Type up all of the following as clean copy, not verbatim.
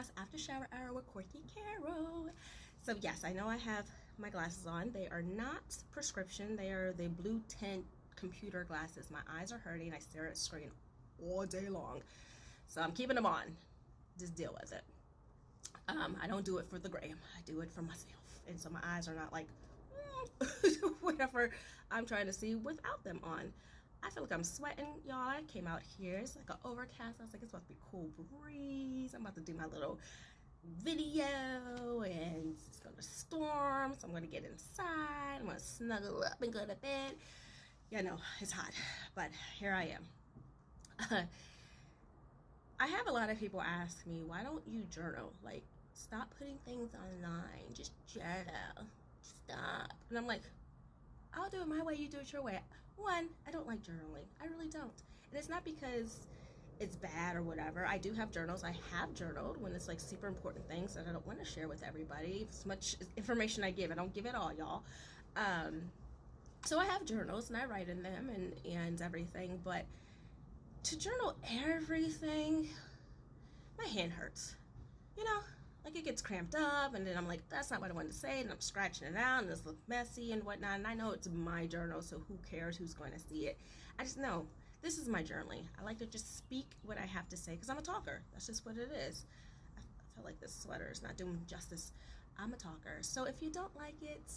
Boss After Shower Hour with Quirky Carol. So yes, I know I have my glasses on. They are not prescription. They are the blue tint computer glasses. My eyes are hurting. I stare at a screen all day long. So I'm keeping them on. Just deal with it. I don't do it for the gram. I do it for myself. And so my eyes are not like whatever I'm trying to see without them on. I feel like I'm sweating, y'all. I came out here. It's like an overcast. I was like, it's about to be cool breeze. I'm about to do my little video and it's gonna storm. So I'm gonna get inside. I'm gonna snuggle up and go to bed. Yeah, no, it's hot, but here I am. I have a lot of people ask me, why don't you journal? Like, stop putting things online. Just journal. Stop. And I'm like, I'll do it my way, you do it your way. One, I don't like journaling. I really don't. And it's not because it's bad or whatever. I do have journals. I have journaled when it's like super important things that I don't want to share with everybody. As much information I give, I don't give it all, y'all. So I have journals and I write in them and everything, but to journal everything, my hand hurts. You know? Like it gets cramped up and then I'm like, that's not what I wanted to say, and I'm scratching it out and this looks messy and whatnot, and I know it's my journal, so who cares who's going to see it. I just know this is my journaling. I like to just speak what I have to say because I'm a talker. That's just what it is. I feel like this sweater is not doing justice. I'm a talker. So if you don't like it,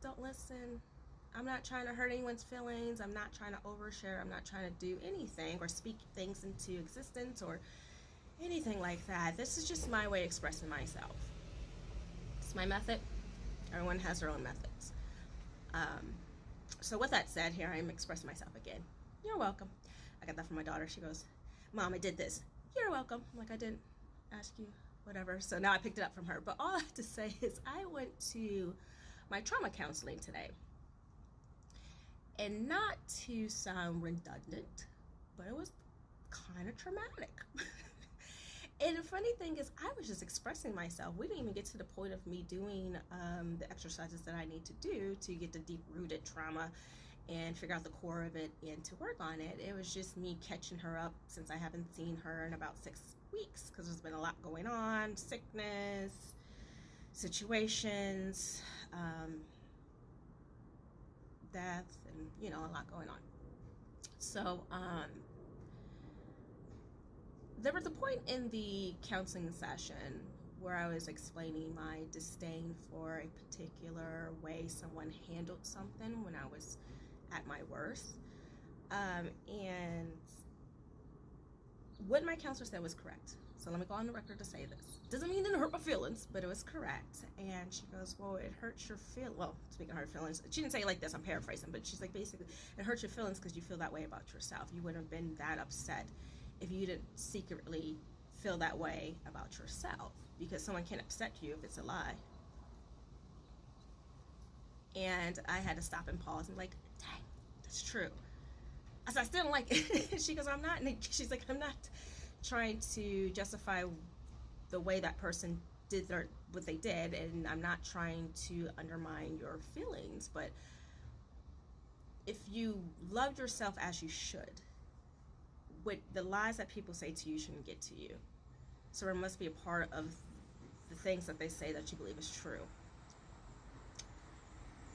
don't listen. I'm not trying to hurt anyone's feelings. I'm not trying to overshare. I'm not trying to do anything or speak things into existence or anything like that. This is just my way of expressing myself. It's my method. Everyone has their own methods. So with that said, here I am expressing myself again. You're welcome. I got that from my daughter. She goes, Mom, I did this. You're welcome. I'm like, I didn't ask you, whatever. So now I picked it up from her. But all I have to say is I went to my trauma counseling today. And not to sound redundant, but it was kind of traumatic. And the funny thing is, I was just expressing myself. We didn't even get to the point of me doing the exercises that I need to do to get the deep-rooted trauma and figure out the core of it and to work on it. It was just me catching her up since I haven't seen her in about 6 weeks because there's been a lot going on, sickness, situations, death, and, you know, a lot going on. So, there was a point in the counseling session where I was explaining my disdain for a particular way someone handled something when I was at my worst. And what my counselor said was correct. So let me go on the record to say this. Doesn't mean it didn't hurt my feelings, but it was correct. And she goes, well, it hurts your feelings. Well, speaking of her feelings, she didn't say it like this, I'm paraphrasing, but she's like, basically, it hurts your feelings because you feel that way about yourself. You wouldn't have been that upset if you didn't secretly feel that way about yourself, because someone can upset you if it's a lie. And I had to stop and pause and like, dang, that's true. I said, I still don't like it. She goes, I'm not. And she's like, I'm not trying to justify the way that person did what they did, and I'm not trying to undermine your feelings, but if you loved yourself as you should, what the lies that people say to you shouldn't get to you. So there must be a part of the things that they say that you believe is true.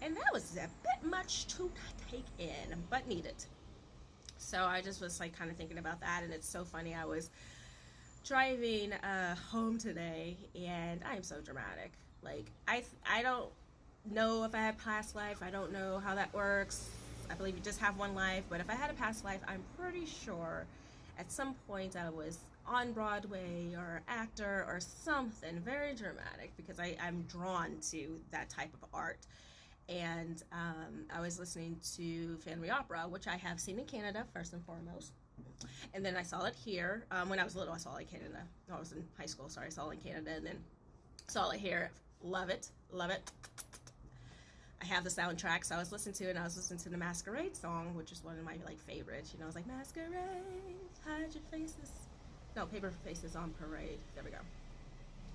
And that was a bit much to take in, but needed. So I just was like kind of thinking about that, and it's so funny. I was driving home today, and I am so dramatic. Like I don't know if I had past life. I don't know how that works. I believe you just have one life, but if I had a past life, I'm pretty sure at some point I was on Broadway or actor or something very dramatic, because I'm drawn to that type of art. And I was listening to Family Opera, which I have seen in Canada first and foremost, and then I saw it here. When I was little, I saw it in Canada. I was in high school, sorry, I saw it in Canada, and then saw it here. Love it, love it. I have the soundtrack, so I was listening to it, and I was listening to the Masquerade song, which is one of my like favorites. You know, I was like, Masquerade, hide your faces. No, paper faces on parade. There we go.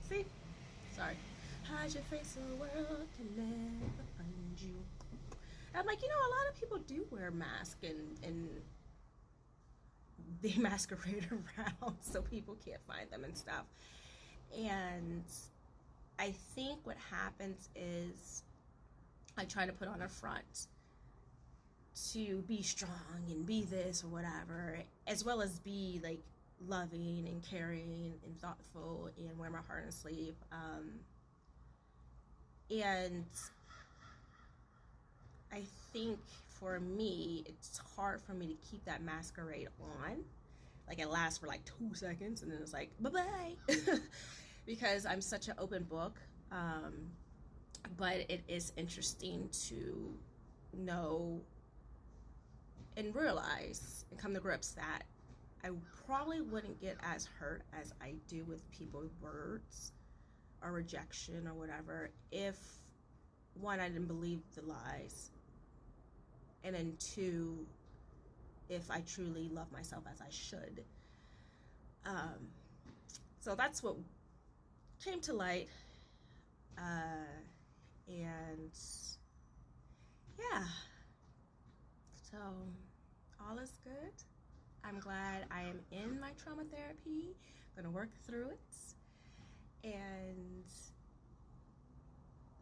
See? Sorry. Hide your face, the world can never find you. And I'm like, you know, a lot of people do wear masks and they masquerade around so people can't find them and stuff. And I think what happens is I try to put on a front to be strong and be this or whatever, as well as be like loving and caring and thoughtful and wear my heart on my sleeve. And I think for me, it's hard for me to keep that masquerade on. Like it lasts for like 2 seconds and then it's like, bye-bye. Because I'm such an open book. But it is interesting to know and realize and come to grips that I probably wouldn't get as hurt as I do with people's words or rejection or whatever if, one, I didn't believe the lies, and then two, if I truly love myself as I should. So that's what came to light. And yeah, so all is good. I'm glad I am in my trauma therapy. I'm gonna work through it. And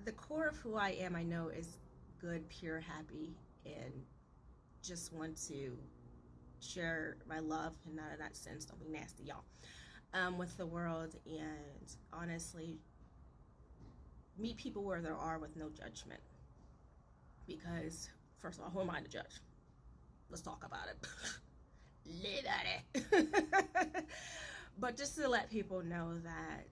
the core of who I am, I know, is good, pure, happy, and just want to share my love, and not in that sense, don't be nasty, y'all, with the world. And honestly, meet people where they are with no judgment. Because, first of all, who am I to judge? Let's talk about it. Literally. But just to let people know that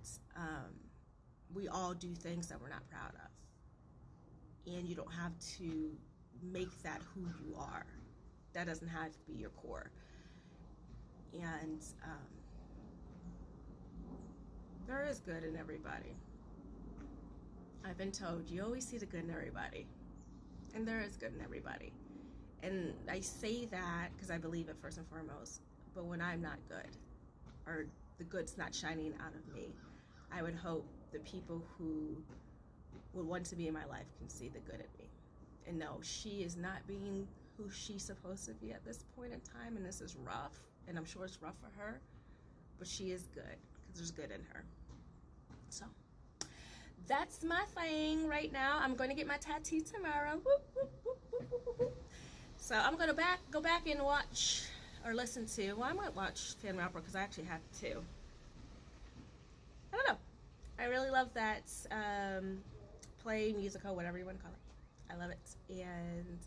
we all do things that we're not proud of. And you don't have to make that who you are. That doesn't have to be your core. And there is good in everybody. I've been told you always see the good in everybody. And there is good in everybody. And I say that because I believe it first and foremost. But when I'm not good, or the good's not shining out of me, I would hope the people who would want to be in my life can see the good in me. And no, she is not being who she's supposed to be at this point in time. And this is rough. And I'm sure it's rough for her. But she is good because there's good in her. So that's my thing right now. I'm going to get my tattoo tomorrow. Whoop, whoop, whoop, whoop, whoop, whoop. So I'm going to go back and watch or listen to, well, I might watch Family Opera because I actually have to. I don't know. I really love that play, musical, whatever you want to call it. I love it. And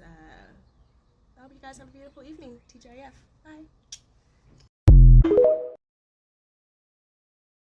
I hope you guys have a beautiful evening. TGIF. Bye.